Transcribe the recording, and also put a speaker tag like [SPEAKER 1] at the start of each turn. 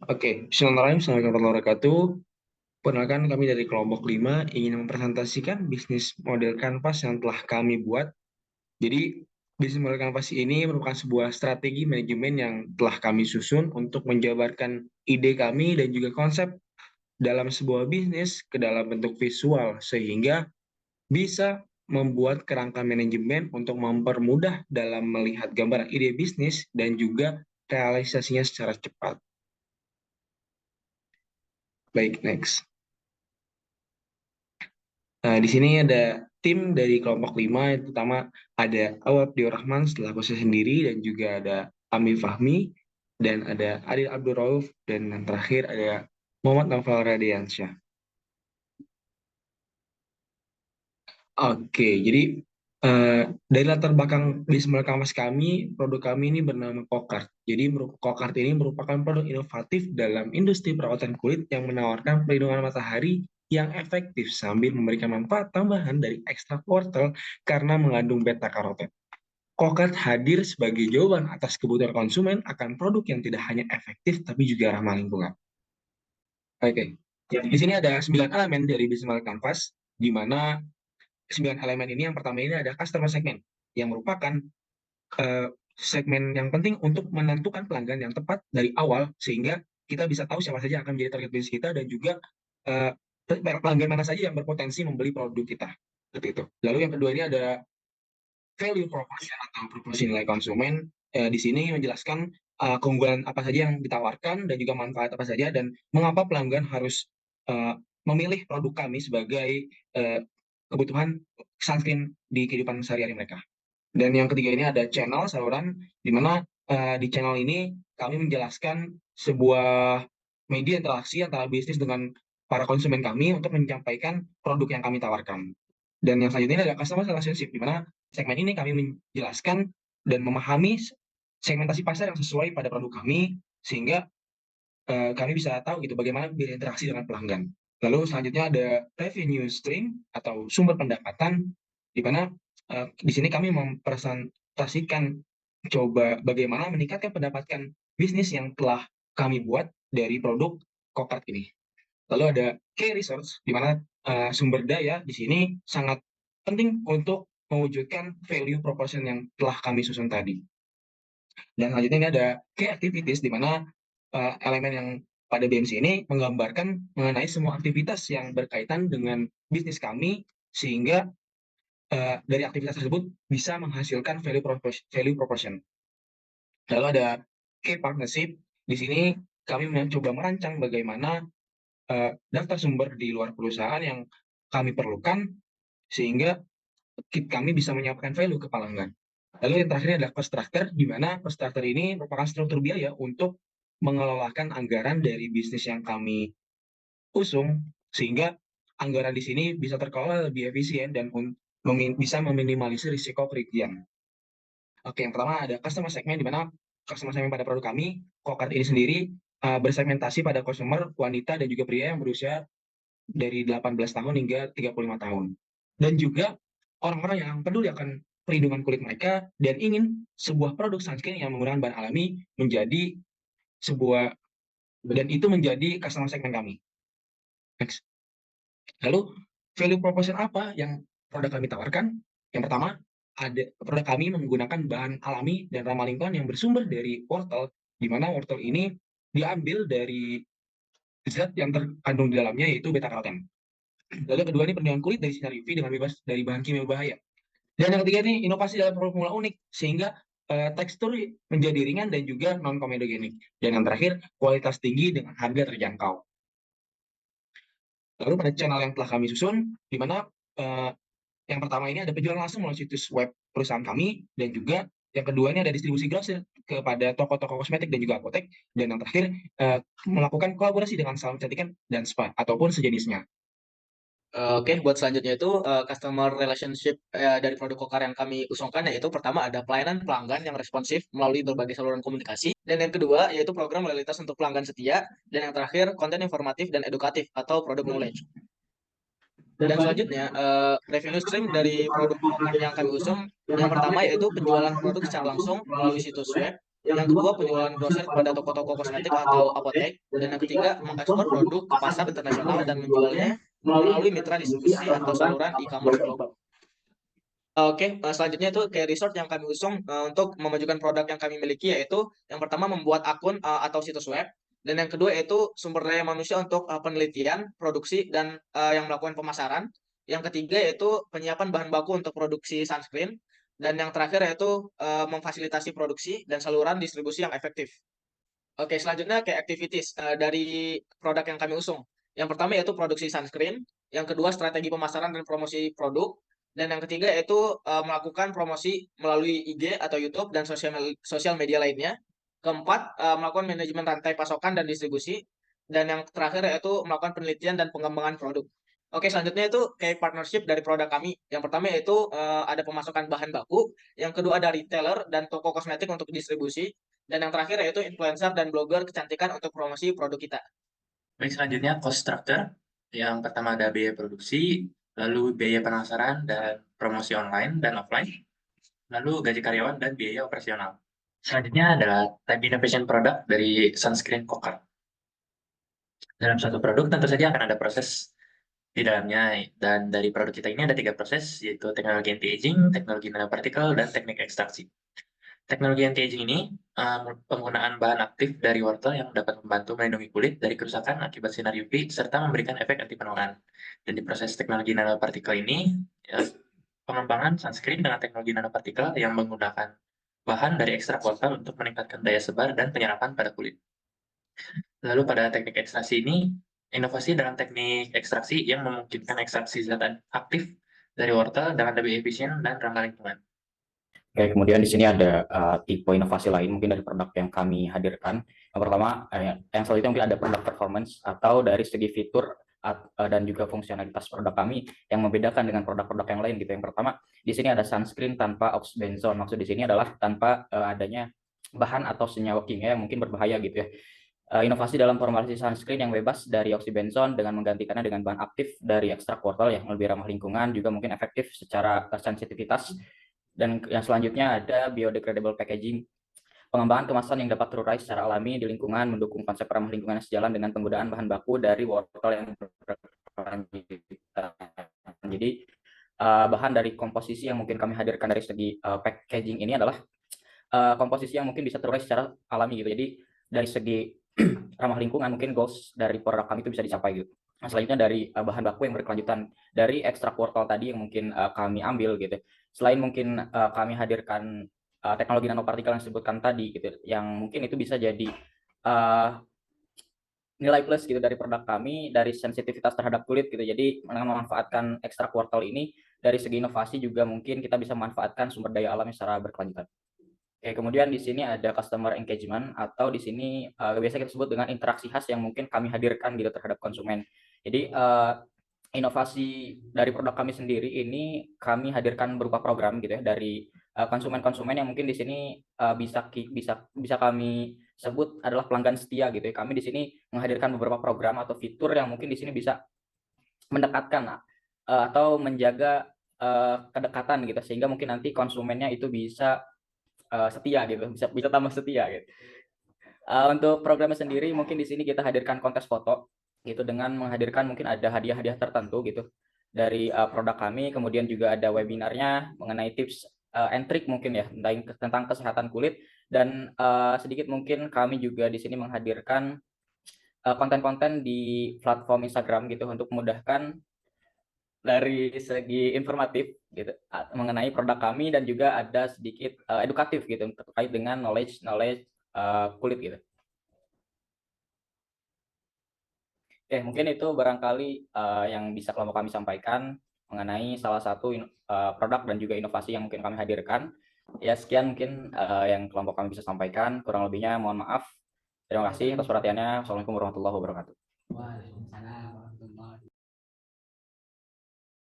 [SPEAKER 1] Oke, Bismillahirrahmanirrahim. Assalamualaikum warahmatullahi wabarakatuh. Perkenalkan kami dari kelompok 5 ingin mempresentasikan bisnis model kanvas yang telah kami buat. Jadi, bisnis model kanvas ini merupakan sebuah strategi manajemen yang telah kami susun untuk menjabarkan ide kami dan juga konsep dalam sebuah bisnis ke dalam bentuk visual, sehingga bisa membuat kerangka manajemen untuk mempermudah dalam melihat gambaran ide bisnis dan juga realisasinya secara cepat. Baik, next. Nah, di sini ada tim dari kelompok 5, yang pertama ada Awad Diorahman selaku saya sendiri, dan juga ada Ami Fahmi, dan ada Adil Abdul Rauf, dan yang terakhir ada Muhammad Naufal Radiansyah. Oke, jadi dari latar belakang bisnis Canvas kami, produk kami ini bernama Kokart. Jadi Kokart ini merupakan produk inovatif dalam industri perawatan kulit yang menawarkan perlindungan matahari yang efektif sambil memberikan manfaat tambahan dari ekstrak wortel karena mengandung beta karoten. Kokart hadir sebagai jawaban atas kebutuhan konsumen akan produk yang tidak hanya efektif tapi juga ramah lingkungan. Oke, di sini ada 9 elemen dari bisnis Canvas, di mana 9 elemen ini yang pertama ini ada customer segment, yang merupakan segmen yang penting untuk menentukan pelanggan yang tepat dari awal, sehingga kita bisa tahu siapa saja akan menjadi target bisnis kita dan juga uh, pelanggan mana saja yang berpotensi membeli produk kita. Seperti itu. Lalu yang kedua ini ada value proposition atau proposisi nilai konsumen. Di sini menjelaskan keunggulan apa saja yang ditawarkan dan juga manfaat apa saja dan mengapa pelanggan harus memilih produk kami sebagai kebutuhan sunscreen di kehidupan sehari-hari mereka. Dan yang ketiga ini ada channel saluran, di mana di channel ini kami menjelaskan sebuah media interaksi antara bisnis dengan para konsumen kami untuk menyampaikan produk yang kami tawarkan. Dan yang selanjutnya ini adalah customer relationship, di mana segmen ini kami menjelaskan dan memahami segmentasi pasar yang sesuai pada produk kami, sehingga kami bisa tahu gitu bagaimana berinteraksi dengan pelanggan. Lalu selanjutnya ada revenue stream atau sumber pendapatan, di mana di sini kami mempresentasikan coba bagaimana meningkatkan pendapatan bisnis yang telah kami buat dari produk Kokart ini. Lalu ada key resource, di mana sumber daya di sini sangat penting untuk mewujudkan value proposition yang telah kami susun tadi. Dan selanjutnya ini ada key activities, di mana elemen yang pada BMC ini menggambarkan mengenai semua aktivitas yang berkaitan dengan bisnis kami, sehingga dari aktivitas tersebut bisa menghasilkan value proposition. Lalu ada key partnership, di sini kami mencoba merancang bagaimana daftar sumber di luar perusahaan yang kami perlukan, sehingga kami bisa menyiapkan value ke pelanggan. Lalu yang terakhir adalah cost structure, di mana cost structure ini merupakan struktur biaya untuk mengelolakan anggaran dari bisnis yang kami usung, sehingga anggaran di sini bisa terkelola lebih efisien dan bisa meminimalisir risiko kerugian. Oke, yang pertama ada customer segment, di mana customer segment pada produk kami, Kokart ini sendiri, bersegmentasi pada customer wanita dan juga pria yang berusia dari 18 tahun hingga 35 tahun. Dan juga orang-orang yang peduli akan perlindungan kulit mereka dan ingin sebuah produk sunscreen yang menggunakan bahan alami menjadi sebuah, dan itu menjadi customer segment kami. Next. Lalu value proposition apa yang produk kami tawarkan? Yang pertama, ada produk kami menggunakan bahan alami dan ramah lingkungan yang bersumber dari wortel, di mana wortel ini diambil dari zat yang terkandung di dalamnya, yaitu beta karoten. Lalu yang kedua ini perlindungan kulit dari sinar UV dengan bebas dari bahan kimia berbahaya. Dan yang ketiga ini inovasi dalam formula unik, sehingga tekstur menjadi ringan dan juga non komedogenik. Dan yang terakhir kualitas tinggi dengan harga terjangkau. Lalu pada channel yang telah kami susun, di mana yang pertama ini ada penjualan langsung melalui situs web perusahaan kami, dan juga yang kedua ini ada distribusi grosir kepada toko-toko kosmetik dan juga apotek, dan yang terakhir melakukan kolaborasi dengan salon kecantikan dan spa ataupun sejenisnya.
[SPEAKER 2] Oke, buat selanjutnya itu customer relationship dari produk Kokar yang kami usungkan, yaitu pertama ada pelayanan pelanggan yang responsif melalui berbagai saluran komunikasi, dan yang kedua yaitu program loyalitas untuk pelanggan setia, dan yang terakhir konten informatif dan edukatif atau product knowledge. Dan selanjutnya revenue stream dari produk yang kami usung, yang pertama yaitu penjualan produk secara langsung melalui situs web, Yang kedua, penjualan grosir kepada toko-toko kosmetik atau apotek. Dan yang ketiga, mengekspor produk ke pasar internasional dan menjualnya melalui mitra distribusi atau saluran e-commerce global. Oke, selanjutnya itu kayak resort yang kami usung untuk memajukan produk yang kami miliki, yaitu yang pertama membuat akun atau situs web, dan yang kedua yaitu sumber daya manusia untuk penelitian, produksi, dan yang melakukan pemasaran. Yang ketiga yaitu penyiapan bahan baku untuk produksi sunscreen, dan yang terakhir yaitu memfasilitasi produksi dan saluran distribusi yang efektif. Oke, selanjutnya kayak activities dari produk yang kami usung. Yang pertama yaitu produksi sunscreen, yang kedua strategi pemasaran dan promosi produk, dan yang ketiga yaitu melakukan promosi melalui IG atau YouTube dan sosial media lainnya. Keempat, melakukan manajemen rantai pasokan dan distribusi, dan yang terakhir yaitu melakukan penelitian dan pengembangan produk. Oke, selanjutnya itu kayak partnership dari produk kami. Yang pertama yaitu ada pemasukan bahan baku, yang kedua ada retailer dan toko kosmetik untuk distribusi, dan yang terakhir yaitu influencer dan blogger kecantikan untuk promosi produk kita.
[SPEAKER 3] Baik, selanjutnya cost structure. Yang pertama ada biaya produksi, lalu biaya pemasaran dan promosi online dan offline, lalu gaji karyawan dan biaya operasional. Selanjutnya adalah type innovation product dari sunscreen Kokar. Dalam suatu produk tentu saja akan ada proses di dalamnya, dan dari produk kita ini ada 3 proses, yaitu teknologi anti-aging, teknologi nanopartikel, dan teknik ekstraksi. Teknologi anti-aging ini penggunaan bahan aktif dari wortel yang dapat membantu melindungi kulit dari kerusakan akibat sinar UV serta memberikan efek anti penuaan. Dan di proses teknologi nanopartikel ini, pengembangan sunscreen dengan teknologi nanopartikel yang menggunakan bahan dari ekstrak wortel untuk meningkatkan daya sebar dan penyerapan pada kulit. Lalu pada teknik ekstraksi ini, inovasi dalam teknik ekstraksi yang memungkinkan ekstraksi zat aktif dari wortel dengan lebih efisien dan ramah lingkungan.
[SPEAKER 4] Oke, kemudian di sini ada tipe inovasi lain mungkin dari produk yang kami hadirkan. Yang pertama, yang selanjutnya mungkin ada produk performance atau dari segi fitur dan juga fungsionalitas produk kami yang membedakan dengan produk-produk yang lain gitu. Yang pertama, di sini ada sunscreen tanpa oxybenzone. Maksud di sini adalah tanpa adanya bahan atau senyawa kimia yang mungkin berbahaya gitu ya. Inovasi dalam formulasi sunscreen yang bebas dari oxybenzone dengan menggantikannya dengan bahan aktif dari ekstrak wortel yang lebih ramah lingkungan, juga mungkin efektif secara sensitivitas. Dan yang selanjutnya ada biodegradable packaging, pengembangan kemasan yang dapat terurai secara alami di lingkungan, mendukung konsep ramah lingkungan sejalan dengan penggunaan bahan baku dari wortel yang berkelanjutan. Jadi bahan dari komposisi yang mungkin kami hadirkan dari segi packaging ini adalah komposisi yang mungkin bisa terurai secara alami gitu. Jadi dari segi ramah lingkungan mungkin goals dari produk kami itu bisa dicapai gitu. Nah, selanjutnya dari bahan baku yang berkelanjutan dari ekstrak wortel tadi yang mungkin kami ambil gitu. Selain mungkin kami hadirkan teknologi nanopartikel yang disebutkan tadi gitu, yang mungkin itu bisa jadi nilai plus gitu dari produk kami, dari sensitivitas terhadap kulit gitu. Jadi memanfaatkan ekstrak wortel ini dari segi inovasi juga mungkin kita bisa memanfaatkan sumber daya alam secara berkelanjutan. Oke, kemudian di sini ada customer engagement atau di sini biasa kita sebut dengan interaksi khas yang mungkin kami hadirkan gitu terhadap konsumen. Jadi inovasi dari produk kami sendiri ini kami hadirkan berupa program gitu ya dari konsumen-konsumen yang mungkin di sini bisa kami sebut adalah pelanggan setia gitu ya. Kami di sini menghadirkan beberapa program atau fitur yang mungkin di sini bisa mendekatkan atau menjaga kedekatan gitu sehingga mungkin nanti konsumennya itu bisa setia gitu, bisa tambah setia gitu. Untuk programnya sendiri mungkin di sini kita hadirkan kontes foto gitu dengan menghadirkan mungkin ada hadiah-hadiah tertentu gitu dari produk kami, kemudian juga ada webinarnya mengenai tips and trick mungkin ya tentang kesehatan kulit, dan sedikit mungkin kami juga di sini menghadirkan konten-konten di platform Instagram gitu untuk memudahkan dari segi informatif gitu mengenai produk kami, dan juga ada sedikit edukatif gitu terkait dengan knowledge kulit gitu. Oke, mungkin itu barangkali yang bisa kelompok kami sampaikan mengenai salah satu produk dan juga inovasi yang mungkin kami hadirkan. Ya, sekian mungkin yang kelompok kami bisa sampaikan. Kurang lebihnya mohon maaf. Terima kasih atas perhatiannya. Assalamualaikum warahmatullahi wabarakatuh. Waalaikumsalam.